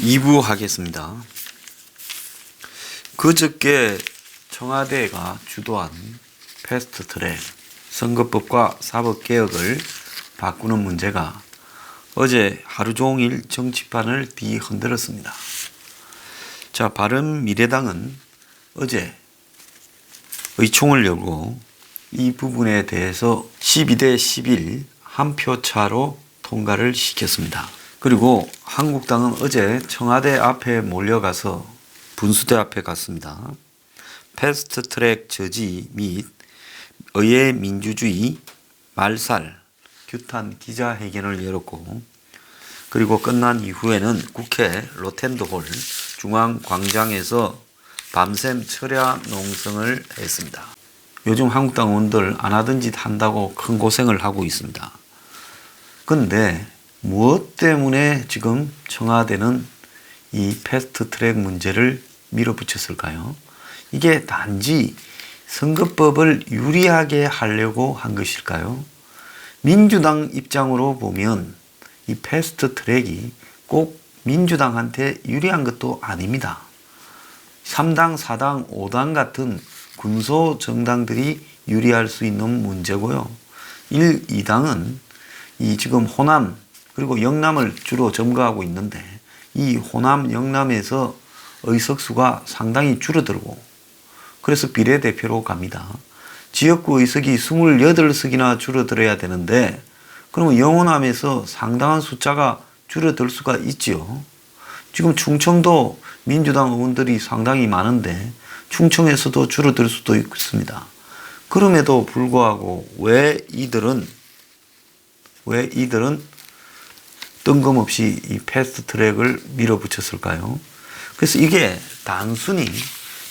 2부 하겠습니다. 그저께 청와대가 주도한 패스트트랙 선거법과 사법개혁을 바꾸는 문제가 어제 하루 종일 정치판을 뒤흔들었습니다. 자, 바른미래당은 어제 의총을 열고 이 부분에 대해서 12대 11 한 표 차로 통과를 시켰습니다. 그리고 한국당은 어제 청와대 앞에 몰려가서 분수대 앞에 갔습니다. 패스트트랙 저지 및 의회 민주주의 말살 규탄 기자회견을 열었고, 그리고 끝난 이후에는 국회 로텐드홀 중앙광장에서 밤샘 철야 농성을 했습니다. 요즘 한국당 의원들 안 하던 짓 한다고 큰 고생을 하고 있습니다. 그런데 무엇 때문에 지금 청와대는 이 패스트트랙 문제를 밀어붙였을까요? 이게 단지 선거법을 유리하게 하려고 한 것일까요? 민주당 입장으로 보면 이 패스트트랙이 꼭 민주당한테 유리한 것도 아닙니다. 3당, 4당, 5당 같은 군소 정당들이 유리할 수 있는 문제고요. 1, 2당은 이 지금 호남 그리고 영남을 주로 점거하고 있는데, 이 호남, 영남에서 의석수가 상당히 줄어들고, 그래서 비례대표로 갑니다. 지역구 의석이 28석이나 줄어들어야 되는데, 그러면 영호남에서 상당한 숫자가 줄어들 수가 있지요. 지금 충청도 민주당 의원들이 상당히 많은데 충청에서도 줄어들 수도 있습니다. 그럼에도 불구하고 왜 이들은 뜬금없이 이 패스트트랙을 밀어붙였을까요? 그래서 이게 단순히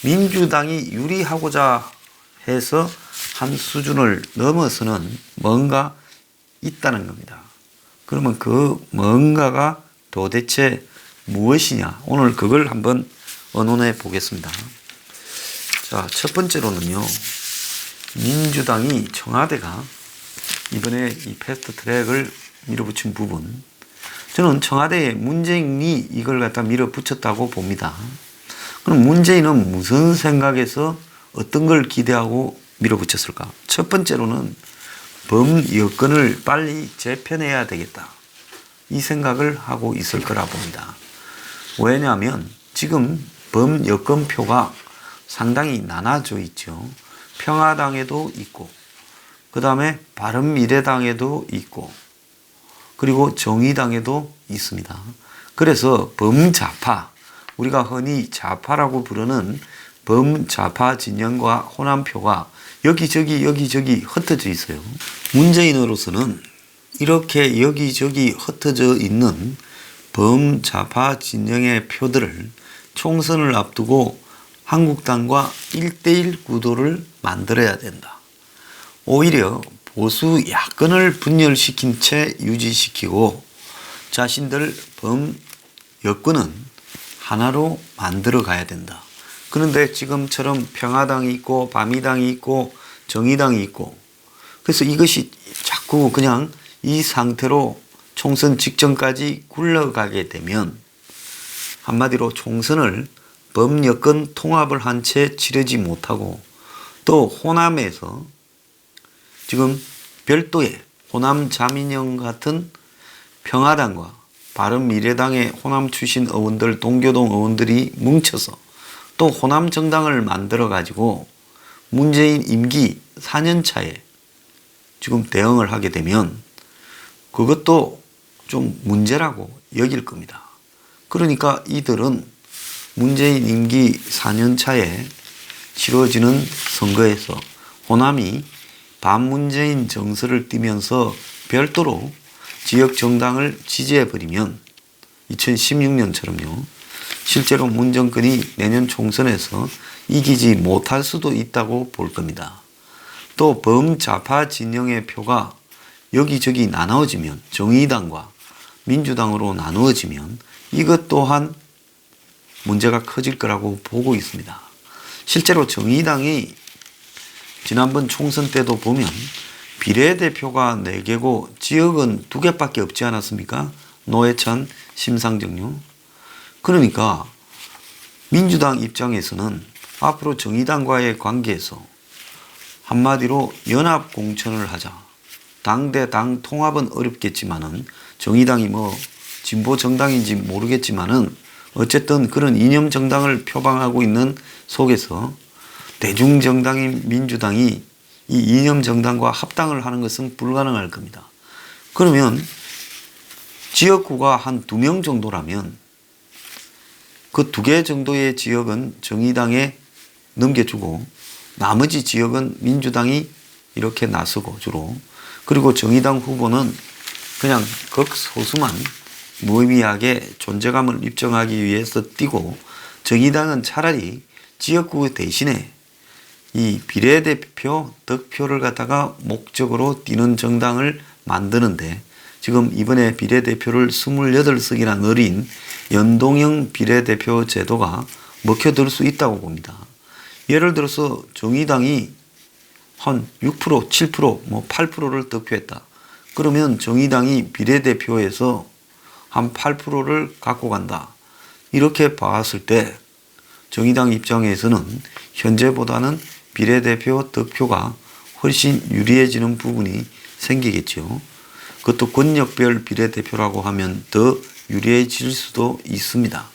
민주당이 유리하고자 해서 한 수준을 넘어서는 뭔가 있다는 겁니다. 그러면 그 뭔가가 도대체 무엇이냐? 오늘 그걸 한번 의논해 보겠습니다. 자, 첫 번째로는요, 민주당이 청와대가 이번에 이 패스트트랙을 밀어붙인 부분, 저는 청와대에 문재인이 이걸 갖다 밀어붙였다고 봅니다. 그럼 문재인은 무슨 생각에서 어떤 걸 기대하고 밀어붙였을까? 첫 번째로는 범여권을 빨리 재편해야 되겠다, 이 생각을 하고 있을 거라 봅니다. 왜냐하면 지금 범여권표가 상당히 나눠져 있죠. 평화당에도 있고, 그 다음에 바른미래당에도 있고, 그리고 정의당에도 있습니다. 그래서 범좌파, 우리가 흔히 좌파라고 부르는 범좌파 진영과 호남표가 여기저기 흩어져 있어요. 문재인으로서는 이렇게 여기저기 흩어져 있는 범좌파 진영의 표들을 총선을 앞두고 한국당과 1대1 구도를 만들어야 된다. 오히려 보수 야권을 분열시킨 채 유지시키고 자신들 범여권은 하나로 만들어 가야 된다. 그런데 지금처럼 평화당이 있고 바미당이 있고 정의당이 있고, 그래서 이것이 자꾸 그냥 이 상태로 총선 직전까지 굴러가게 되면 한마디로 총선을 범여권 통합을 한 채 치르지 못하고, 또 호남에서 지금 별도의 호남 자민영 같은 평화당과 바른미래당의 호남 출신 의원들, 동교동 의원들이 뭉쳐서 또 호남 정당을 만들어 가지고 문재인 임기 4년 차에 지금 대응을 하게 되면 그것도 좀 문제라고 여길 겁니다. 그러니까 이들은 문재인 임기 4년 차에 치러지는 선거에서 호남이 반문재인 정서를 띠면서 별도로 지역 정당을 지지해버리면 2016년처럼요, 실제로 문 정권이 내년 총선에서 이기지 못할 수도 있다고 볼 겁니다. 또 범좌파 진영의 표가 여기저기 나누어지면, 정의당과 민주당으로 나누어지면 이것 또한 문제가 커질 거라고 보고 있습니다. 실제로 정의당이 지난번 총선 때도 보면 비례대표가 4개고 지역은 2개밖에 없지 않았습니까? 노회찬, 심상정요. 그러니까 민주당 입장에서는 앞으로 정의당과의 관계에서 한마디로 연합 공천을 하자. 당 대 당 통합은 어렵겠지만은 정의당이 뭐 진보 정당인지 모르겠지만은 어쨌든 그런 이념 정당을 표방하고 있는 속에서 대중 정당인 민주당이 이 이념 정당과 합당을 하는 것은 불가능할 겁니다. 그러면 지역구가 한 2명 정도라면 그 2개 정도의 지역은 정의당에 넘겨주고 나머지 지역은 민주당이 이렇게 나서고 주로, 그리고 정의당 후보는 그냥 극소수만 무의미하게 존재감을 입증하기 위해서 뛰고, 정의당은 차라리 지역구 대신에 이 비례대표 득표를 갖다가 목적으로 뛰는 정당을 만드는데, 지금 이번에 비례대표를 28석이나 늘린 연동형 비례대표 제도가 먹혀들 수 있다고 봅니다. 예를 들어서 정의당이 한 6%, 7%, 뭐 8%를 득표했다. 그러면 정의당이 비례대표에서 한 8%를 갖고 간다. 이렇게 봤을 때 정의당 입장에서는 현재보다는 비례대표 득표가 훨씬 유리해지는 부분이 생기겠죠. 그것도 권역별 비례대표라고 하면 더 유리해질 수도 있습니다.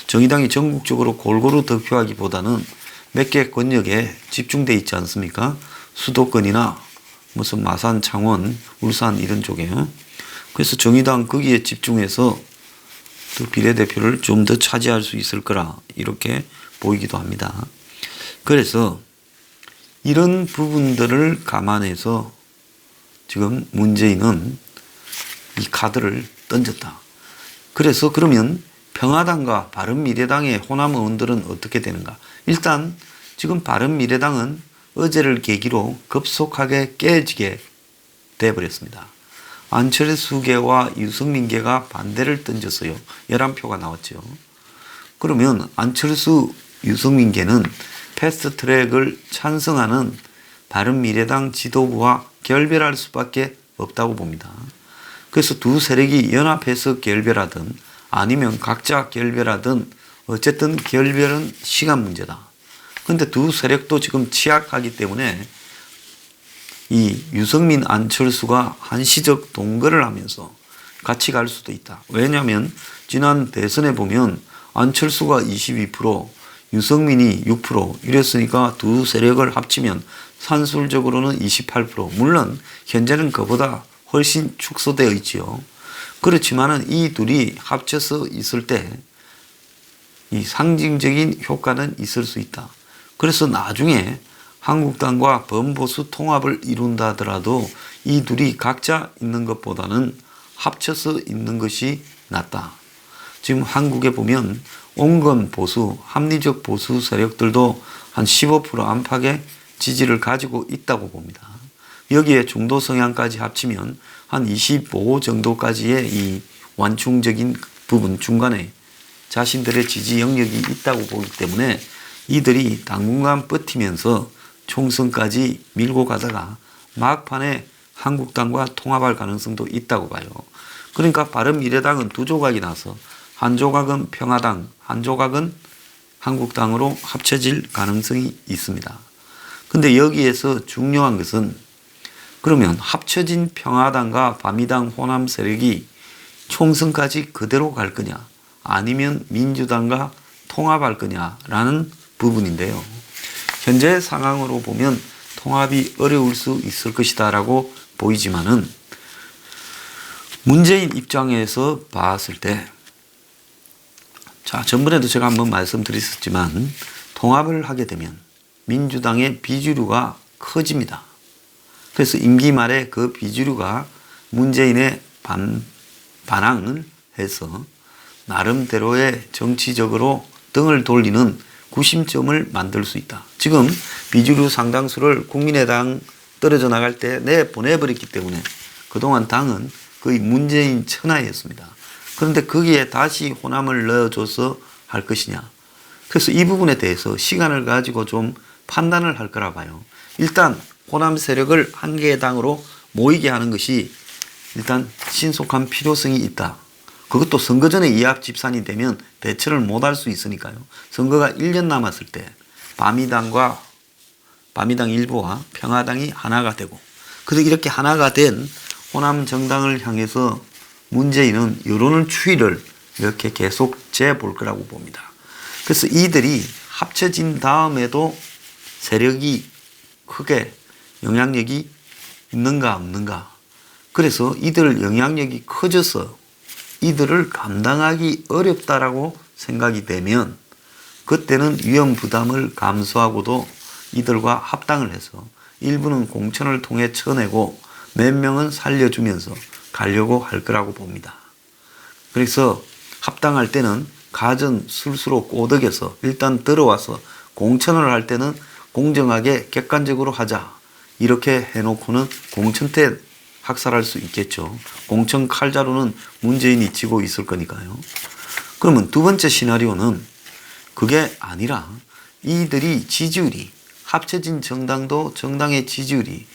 정의당이 전국적으로 골고루 득표하기보다는 몇 개 권역에 집중돼 있지 않습니까? 수도권이나 무슨 마산, 창원, 울산 이런 쪽에. 그래서 정의당 거기에 집중해서 또 비례대표를 좀 더 차지할 수 있을 거라 이렇게 보이기도 합니다. 그래서 이런 부분들을 감안해서 지금 문재인은 이 카드를 던졌다. 그래서 그러면 평화당과 바른미래당의 호남 의원들은 어떻게 되는가? 일단 지금 바른미래당은 어제를 계기로 급속하게 깨지게 돼버렸습니다. 안철수계와 유승민계가 반대를 던졌어요. 11표가 나왔죠. 그러면 안철수, 유승민계는 패스트트랙을 찬성하는 바른미래당 지도부와 결별할 수밖에 없다고 봅니다. 그래서 두 세력이 연합해서 결별하든 아니면 각자 결별하든 어쨌든 결별은 시간 문제다. 근데 두 세력도 지금 취약하기 때문에 이 유승민, 안철수가 한시적 동거를 하면서 같이 갈 수도 있다. 왜냐하면 지난 대선에 보면 안철수가 22%, 유승민이 6% 이랬으니까 두 세력을 합치면 산술적으로는 28%. 물론 현재는 그보다 훨씬 축소되어 있지요. 그렇지만은 이 둘이 합쳐서 있을 때 이 상징적인 효과는 있을 수 있다. 그래서 나중에 한국당과 범보수 통합을 이룬다 하더라도 이 둘이 각자 있는 것보다는 합쳐서 있는 것이 낫다. 지금 한국에 보면 온건 보수, 합리적 보수 세력들도 한 15% 안팎의 지지를 가지고 있다고 봅니다. 여기에 중도 성향까지 합치면 한 25 정도까지의 이 완충적인 부분 중간에 자신들의 지지 영역이 있다고 보기 때문에 이들이 당분간 버티면서 총선까지 밀고 가다가 막판에 한국당과 통합할 가능성도 있다고 봐요. 그러니까 바른미래당은 두 조각이 나서 한 조각은 평화당, 한 조각은 한국당으로 합쳐질 가능성이 있습니다. 근데 여기에서 중요한 것은 그러면 합쳐진 평화당과 바미당 호남 세력이 총선까지 그대로 갈 거냐 아니면 민주당과 통합할 거냐라는 부분인데요. 현재 상황으로 보면 통합이 어려울 수 있을 것이다 라고 보이지만은 문재인 입장에서 봤을 때, 자, 전번에도 제가 한번 말씀드렸었지만 통합을 하게 되면 민주당의 비주류가 커집니다. 그래서 임기 말에 그 비주류가 문재인의 반항을 해서 나름대로의 정치적으로 등을 돌리는 구심점을 만들 수 있다. 지금 비주류 상당수를 국민의당 떨어져 나갈 때 내보내버렸기 때문에 그동안 당은 거의 문재인 천하였습니다. 그런데 거기에 다시 호남을 넣어줘서 할 것이냐. 그래서 이 부분에 대해서 시간을 가지고 좀 판단을 할 거라 봐요. 일단 호남 세력을 한 개의 당으로 모이게 하는 것이 일단 신속한 필요성이 있다. 그것도 선거 전에 이합 집산이 되면 대처를 못할 수 있으니까요. 선거가 1년 남았을 때 바미당 일부와 평화당이 하나가 되고, 그래서 이렇게 하나가 된 호남 정당을 향해서 문재인은 여론의 추이를 이렇게 계속 재볼 거라고 봅니다. 그래서 이들이 합쳐진 다음에도 세력이 크게 영향력이 있는가 없는가. 그래서 이들 영향력이 커져서 이들을 감당하기 어렵다라고 생각이 되면 그때는 위험 부담을 감수하고도 이들과 합당을 해서 일부는 공천을 통해 쳐내고 몇 명은 살려주면서 가려고 할 거라고 봅니다. 그래서 합당할 때는 가전 술수로 꼬덕여서 일단 들어와서 공천을 할 때는 공정하게 객관적으로 하자. 이렇게 해놓고는 공천 때 학살할 수 있겠죠. 공천 칼자루는 문재인이 쥐고 있을 거니까요. 그러면 두 번째 시나리오는 그게 아니라 이들이 지지율이 합쳐진 정당도 정당의 지지율이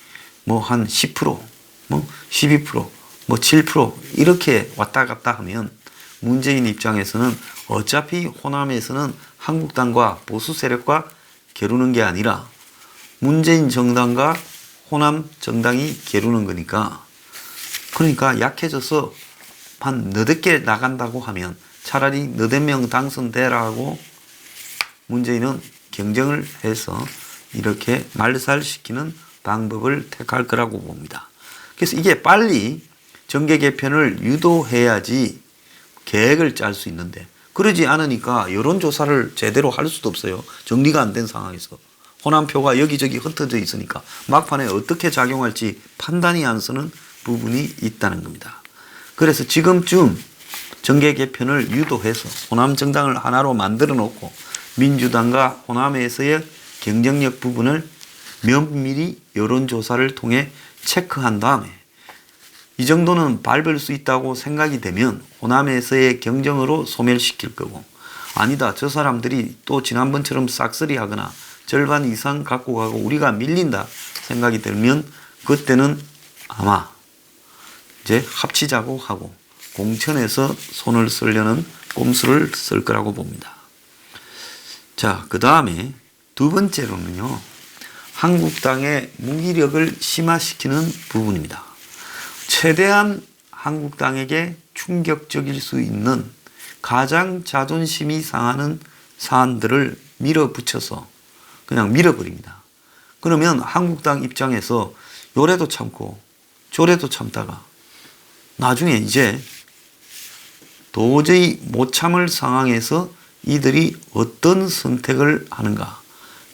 뭐 한 10%, 뭐 12%, 뭐 7% 이렇게 왔다 갔다 하면 문재인 입장에서는 어차피 호남에서는 한국당과 보수 세력과 겨루는 게 아니라 문재인 정당과 호남 정당이 겨루는 거니까, 그러니까 약해져서 한 너댓 개 나간다고 하면 차라리 너댓 명 당선되라고 문재인은 경쟁을 해서 이렇게 말살시키는 방법을 택할 거라고 봅니다. 그래서 이게 빨리 정계 개편을 유도해야지 계획을 짤 수 있는데, 그러지 않으니까 여론조사를 제대로 할 수도 없어요. 정리가 안 된 상황에서. 호남표가 여기저기 흩어져 있으니까 막판에 어떻게 작용할지 판단이 안 서는 부분이 있다는 겁니다. 그래서 지금쯤 정계 개편을 유도해서 호남 정당을 하나로 만들어 놓고 민주당과 호남에서의 경쟁력 부분을 면밀히 여론조사를 통해 체크한 다음에 이 정도는 밟을 수 있다고 생각이 되면 호남에서의 경쟁으로 소멸시킬 거고, 아니다 저 사람들이 또 지난번처럼 싹쓸이 하거나 절반 이상 갖고 가고 우리가 밀린다 생각이 들면 그때는 아마 이제 합치자고 하고 공천에서 손을 쓰려는 꼼수를 쓸 거라고 봅니다. 자, 그 다음에 두 번째로는요, 한국당의 무기력을 심화시키는 부분입니다. 최대한 한국당에게 충격적일 수 있는 가장 자존심이 상하는 사안들을 밀어붙여서 그냥 밀어버립니다. 그러면 한국당 입장에서 요래도 참고 저래도 참다가 나중에 이제 도저히 못 참을 상황에서 이들이 어떤 선택을 하는가,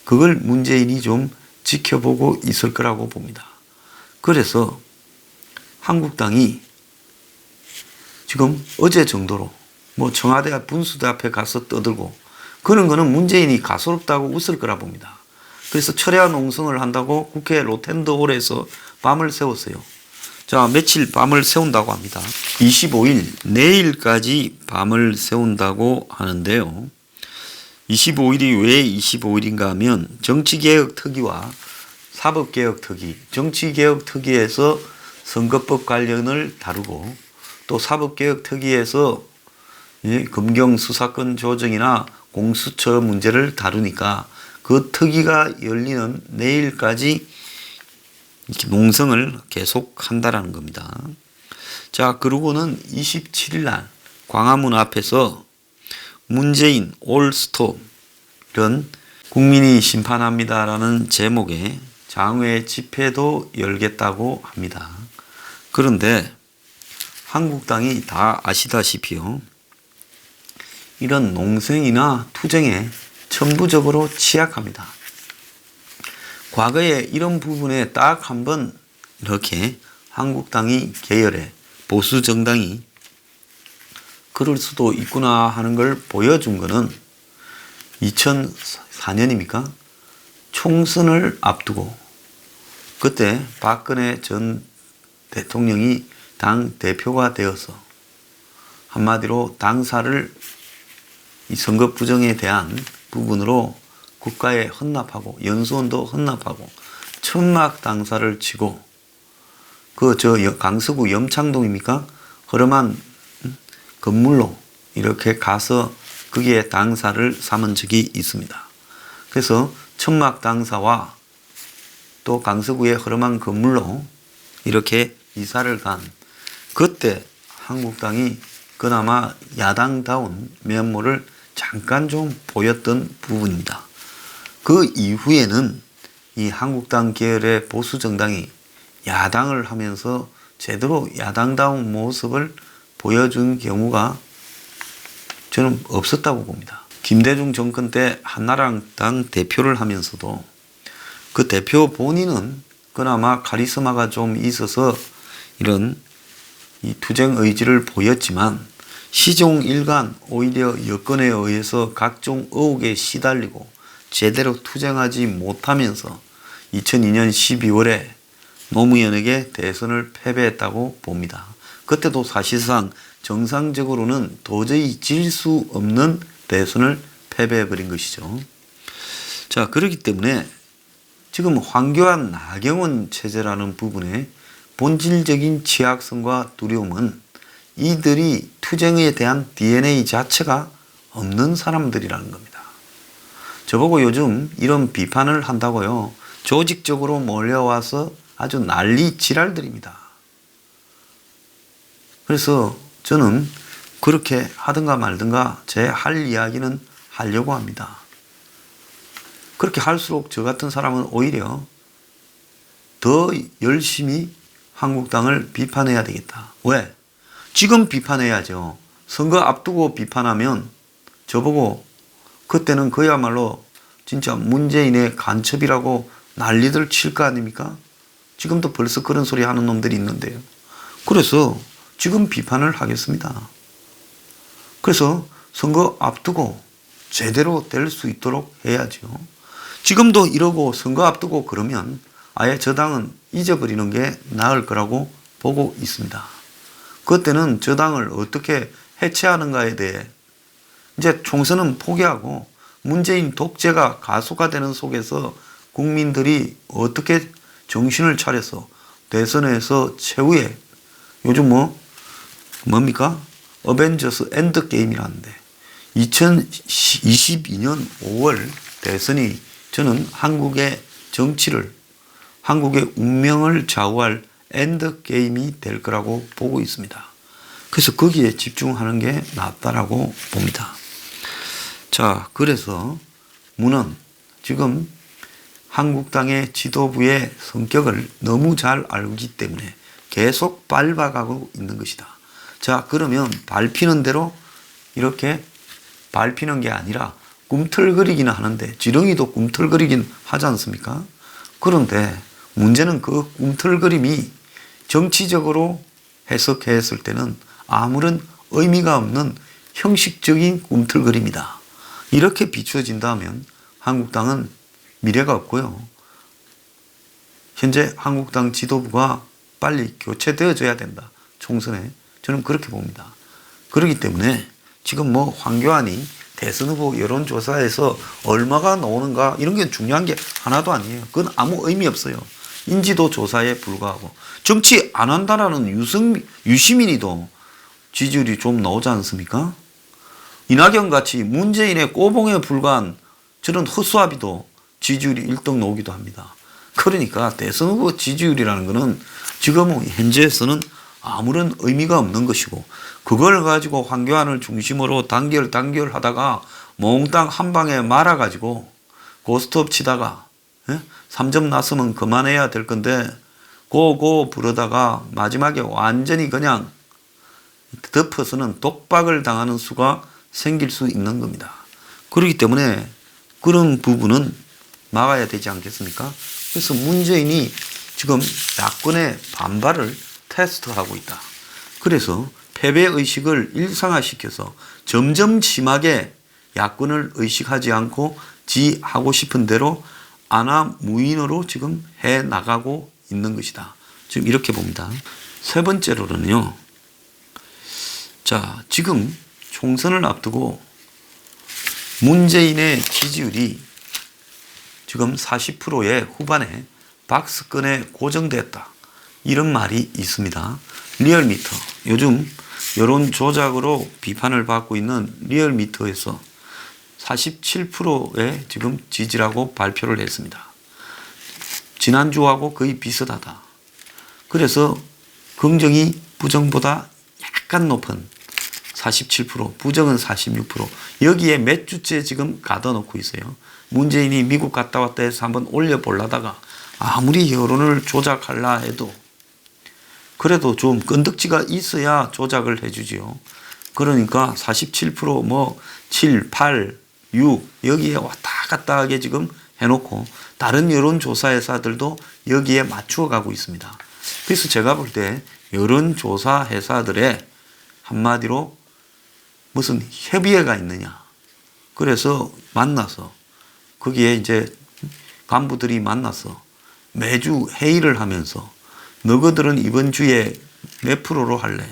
그걸 문재인이 좀 지켜보고 있을 거라고 봅니다. 그래서 한국당이 지금 어제 정도로 뭐 청와대 분수대 앞에 가서 떠들고 그런 거는 문재인이 가소롭다고 웃을 거라 봅니다. 그래서 철야 농성을 한다고 국회 로텐더홀에서 밤을 새웠어요. 자, 며칠 밤을 세운다고 합니다. 25일, 내일까지 밤을 세운다고 하는데요. 25일이 왜 25일인가 하면 정치개혁특위와 사법개혁특위, 정치개혁특위에서 선거법 관련을 다루고 또 사법개혁특위에서 검경수사권 조정이나 공수처 문제를 다루니까 그 특위가 열리는 내일까지 이렇게 농성을 계속 한다라는 겁니다. 자, 그러고는 27일 날 광화문 앞에서 문재인 올스톱 이런 국민이 심판합니다라는 제목의 장외 집회도 열겠다고 합니다. 그런데 한국당이 다 아시다시피요, 이런 농성이나 투쟁에 천부적으로 취약합니다. 과거에 이런 부분에 딱 한 번 이렇게 한국당이 계열해 보수 정당이 그럴 수도 있구나 하는 걸 보여준 거는 2004년입니까? 총선을 앞두고 그때 박근혜 전 대통령이 당 대표가 되어서 한마디로 당사를 이 선거 부정에 대한 부분으로 국가에 헌납하고 연수원도 헌납하고 천막 당사를 치고 강서구 염창동입니까? 허름한 건물로 이렇게 가서 거기에 당사를 삼은 적이 있습니다. 그래서 천막 당사와 또 강서구의 허름한 건물로 이렇게 이사를 간 그때 한국당이 그나마 야당다운 면모를 잠깐 좀 보였던 부분입니다. 그 이후에는 이 한국당 계열의 보수 정당이 야당을 하면서 제대로 야당다운 모습을 보여준 경우가 저는 없었다고 봅니다. 김대중 정권 때 한나라당 대표를 하면서도 그 대표 본인은 그나마 카리스마가 좀 있어서 이런 이 투쟁 의지를 보였지만 시종 일관 오히려 여건에 의해서 각종 의혹에 시달리고 제대로 투쟁하지 못하면서 2002년 12월에 노무현에게 대선을 패배했다고 봅니다. 그때도 사실상 정상적으로는 도저히 질 수 없는 대선을 패배해버린 것이죠. 자, 그렇기 때문에 지금 황교안 나경원 체제라는 부분에 본질적인 취약성과 두려움은 이들이 투쟁에 대한 DNA 자체가 없는 사람들이라는 겁니다. 저보고 요즘 이런 비판을 한다고요. 조직적으로 몰려와서 아주 난리 지랄들입니다. 그래서 저는 그렇게 하든가 말든가 제 할 이야기는 하려고 합니다. 그렇게 할수록 저 같은 사람은 오히려 더 열심히 한국당을 비판해야 되겠다. 왜? 지금 비판해야죠. 선거 앞두고 비판하면 저보고 그때는 그야말로 진짜 문재인의 간첩이라고 난리들 칠 거 아닙니까? 지금도 벌써 그런 소리 하는 놈들이 있는데요. 그래서 지금 비판을 하겠습니다. 그래서 선거 앞두고 제대로 될 수 있도록 해야죠. 지금도 이러고 선거 앞두고 그러면 아예 저 당은 잊어버리는 게 나을 거라고 보고 있습니다. 그때는 저 당을 어떻게 해체하는가에 대해 이제 총선은 포기하고 문재인 독재가 가속화되는 속에서 국민들이 어떻게 정신을 차려서 대선에서 최후의 요즘 뭡니까? 어벤져스 엔드게임이라는데 2022년 5월 대선이 저는 한국의 정치를 한국의 운명을 좌우할 엔드게임이 될 거라고 보고 있습니다. 그래서 거기에 집중하는 게 낫다라고 봅니다. 자, 그래서 문은 지금 한국당의 지도부의 성격을 너무 잘 알기 때문에 계속 밟아가고 있는 것이다. 자, 그러면 밟히는 대로 이렇게 밟히는 게 아니라 꿈틀거리기는 하는데 지렁이도 꿈틀거리긴 하지 않습니까? 그런데 문제는 그 꿈틀거림이 정치적으로 해석했을 때는 아무런 의미가 없는 형식적인 꿈틀거림이다. 이렇게 비추어진다면 한국당은 미래가 없고요. 현재 한국당 지도부가 빨리 교체되어져야 된다. 총선에. 저는 그렇게 봅니다. 그렇기 때문에 지금 황교안이 대선 후보 여론조사에서 얼마가 나오는가 이런 게 중요한 게 하나도 아니에요. 그건 아무 의미 없어요. 인지도 조사에 불과하고 정치 안 한다라는 유시민이도 지지율이 좀 나오지 않습니까? 이낙연 같이 문재인의 꼬봉에 불과한 저런 허수아비도 지지율이 1등 나오기도 합니다. 그러니까 대선 후보 지지율이라는 것은 지금 현재에서는 아무런 의미가 없는 것이고 그걸 가지고 황교안을 중심으로 단결 하다가 몽땅 한 방에 말아가지고 고스톱 치다가 3점 났으면 그만해야 될 건데 고고 부르다가 마지막에 완전히 그냥 덮어서는 독박을 당하는 수가 생길 수 있는 겁니다. 그렇기 때문에 그런 부분은 막아야 되지 않겠습니까? 그래서 문재인이 지금 야권의 반발을 테스트하고 있다. 그래서 패배의식을 일상화시켜서 점점 심하게 야권을 의식하지 않고 지 하고 싶은 대로 안하무인으로 지금 해나가고 있는 것이다. 지금 이렇게 봅니다. 세 번째로는요. 자, 지금 총선을 앞두고 문재인의 지지율이 지금 40%의 후반에 박스권에 고정됐다. 이런 말이 있습니다. 리얼미터 요즘 여론 조작으로 비판을 받고 있는 리얼미터에서 47%의 지금 지지라고 발표를 했습니다. 지난주하고 거의 비슷하다. 그래서 긍정이 부정보다 약간 높은 47%, 부정은 46%. 여기에 몇 주째 지금 가둬놓고 있어요. 문재인이 미국 갔다 왔다 해서 한번 올려보려다가 아무리 여론을 조작하려 해도 그래도 좀 건덕지가 있어야 조작을 해주지요. 그러니까 47% 뭐 7, 8, 6 여기에 왔다 갔다 하게 지금 해놓고 다른 여론조사 회사들도 여기에 맞추어 가고 있습니다. 그래서 제가 볼 때 여론조사 회사들의 한마디로 무슨 협의회가 있느냐. 그래서 만나서 거기에 이제 간부들이 만나서 매주 회의를 하면서 너희들은 이번 주에 몇 프로로 할래?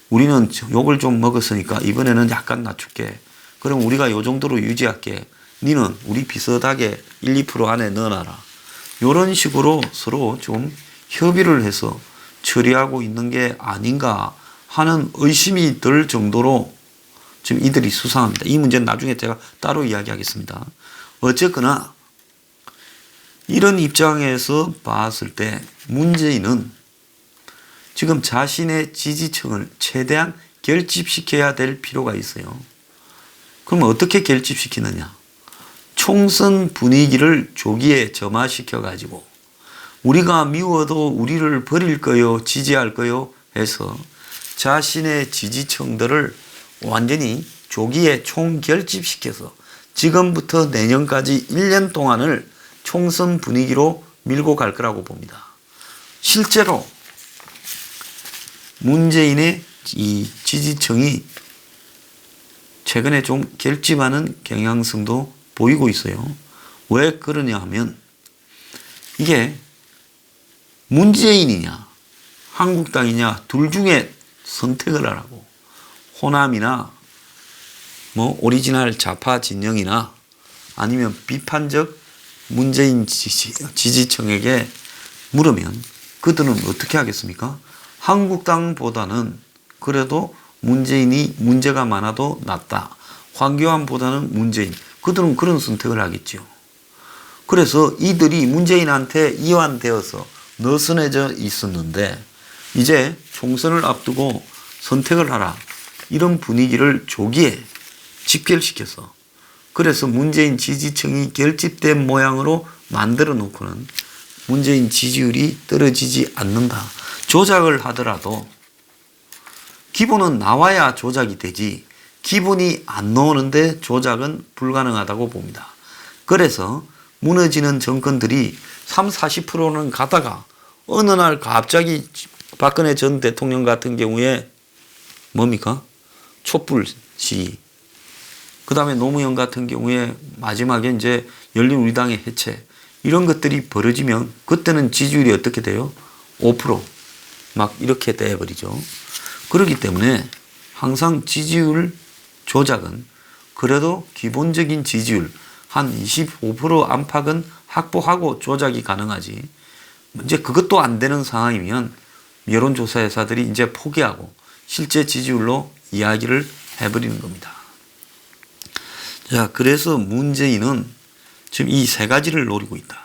우리는 욕을 좀 먹었으니까 이번에는 약간 낮출게. 그럼 우리가 요 정도로 유지할게. 니는 우리 비슷하게 1, 2% 안에 넣어놔라. 이런 식으로 서로 좀 협의를 해서 처리하고 있는 게 아닌가 하는 의심이 들 정도로 지금 이들이 수상합니다. 이 문제는 나중에 제가 따로 이야기하겠습니다. 어쨌거나 이런 입장에서 봤을 때 문재인은 지금 자신의 지지층을 최대한 결집시켜야 될 필요가 있어요. 그럼 어떻게 결집시키느냐? 총선 분위기를 조기에 점화시켜 가지고 우리가 미워도 우리를 버릴 거요, 지지할 거요 해서 자신의 지지층들을 완전히 조기에 총결집시켜서 지금부터 내년까지 1년 동안을 총선 분위기로 밀고 갈 거라고 봅니다. 실제로 문재인의 이 지지층이 최근에 좀 결집하는 경향성도 보이고 있어요. 왜 그러냐 하면 이게 문재인이냐 한국당이냐 둘 중에 선택을 하라고. 호남이나 뭐 오리지널 좌파 진영이나 아니면 비판적 문재인 지지층에게 물으면 그들은 어떻게 하겠습니까? 한국당보다는 그래도 문재인이 문제가 많아도 낫다. 황교안보다는 문재인. 그들은 그런 선택을 하겠죠. 그래서 이들이 문재인한테 이완되어서 느슨해져 있었는데 이제 총선을 앞두고 선택을 하라. 이런 분위기를 조기에 직결시켜서 그래서 문재인 지지층이 결집된 모양으로 만들어 놓고는 문재인 지지율이 떨어지지 않는다. 조작을 하더라도 기본은 나와야 조작이 되지 기본이 안 나오는데 조작은 불가능하다고 봅니다. 그래서 무너지는 정권들이 30, 40%는 가다가 어느 날 갑자기 박근혜 전 대통령 같은 경우에 뭡니까? 촛불 시위. 그 다음에 노무현 같은 경우에 마지막에 이제 열린우리당의 해체. 이런 것들이 벌어지면 그때는 지지율이 어떻게 돼요? 5% 막 이렇게 돼버리죠. 그렇기 때문에 항상 지지율 조작은 그래도 기본적인 지지율 한 25% 안팎은 확보하고 조작이 가능하지. 이제 그것도 안 되는 상황이면 여론조사 회사들이 이제 포기하고 실제 지지율로 이야기를 해버리는 겁니다. 자, 그래서 문재인은 지금 이 세 가지를 노리고 있다.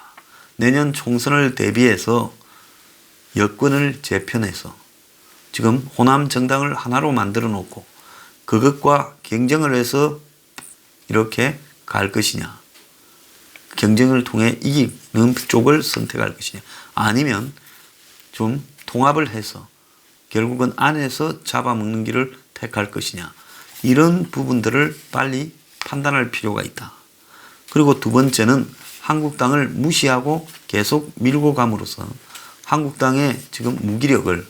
내년 총선을 대비해서 여권을 재편해서 지금 호남 정당을 하나로 만들어 놓고 그것과 경쟁을 해서 이렇게 갈 것이냐. 경쟁을 통해 이기는 쪽을 선택할 것이냐. 아니면 좀 통합을 해서 결국은 안에서 잡아먹는 길을 택할 것이냐. 이런 부분들을 빨리 판단할 필요가 있다. 그리고 두 번째는 한국당을 무시하고 계속 밀고 감으로써 한국당의 지금 무기력을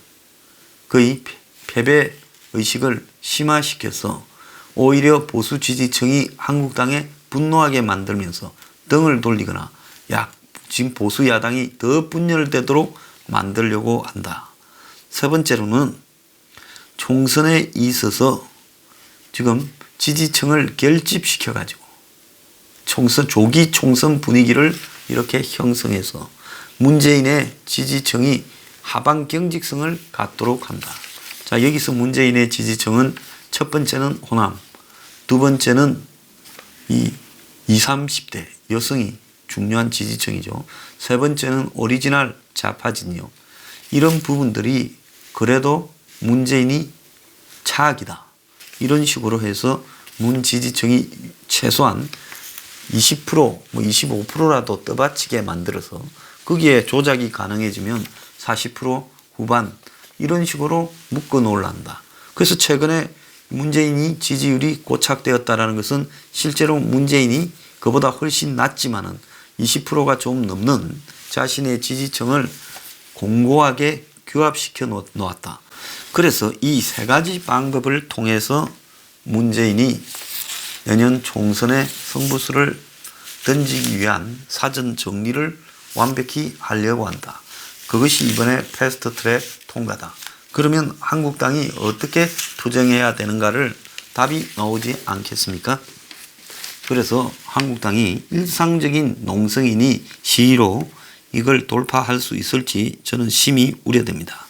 거의 패배 의식을 심화시켜서 오히려 보수 지지층이 한국당에 분노하게 만들면서 등을 돌리거나 지금 보수 야당이 더 분열되도록 만들려고 한다. 세 번째로는 총선에 있어서 지금 지지층을 결집시켜가지고 조기 총선 분위기를 이렇게 형성해서 문재인의 지지층이 하방 경직성을 갖도록 한다. 자, 자, 여기서 문재인의 지지층은 첫 번째는 호남, 두 번째는 이 20, 30대 여성이 중요한 지지층이죠. 세 번째는 오리지널 좌파진이요. 이런 부분들이 그래도 문재인이 차악이다. 이런 식으로 해서 문 지지층이 최소한 20%, 뭐 25%라도 떠받치게 만들어서 거기에 조작이 가능해지면 40% 후반 이런 식으로 묶어 놓으란다. 그래서 최근에 문재인이 지지율이 고착되었다라는 것은 실제로 문재인이 그보다 훨씬 낮지만은 20%가 좀 넘는 자신의 지지층을 공고하게 규합시켜 놓았다. 그래서 이 세 가지 방법을 통해서 문재인이 내년 총선에 승부수를 던지기 위한 사전 정리를 완벽히 하려고 한다. 그것이 이번에 패스트트랙 통과다. 그러면 한국당이 어떻게 투쟁해야 되는가를 답이 나오지 않겠습니까? 그래서 한국당이 일상적인 농성인이 시위로 이걸 돌파할 수 있을지 저는 심히 우려됩니다.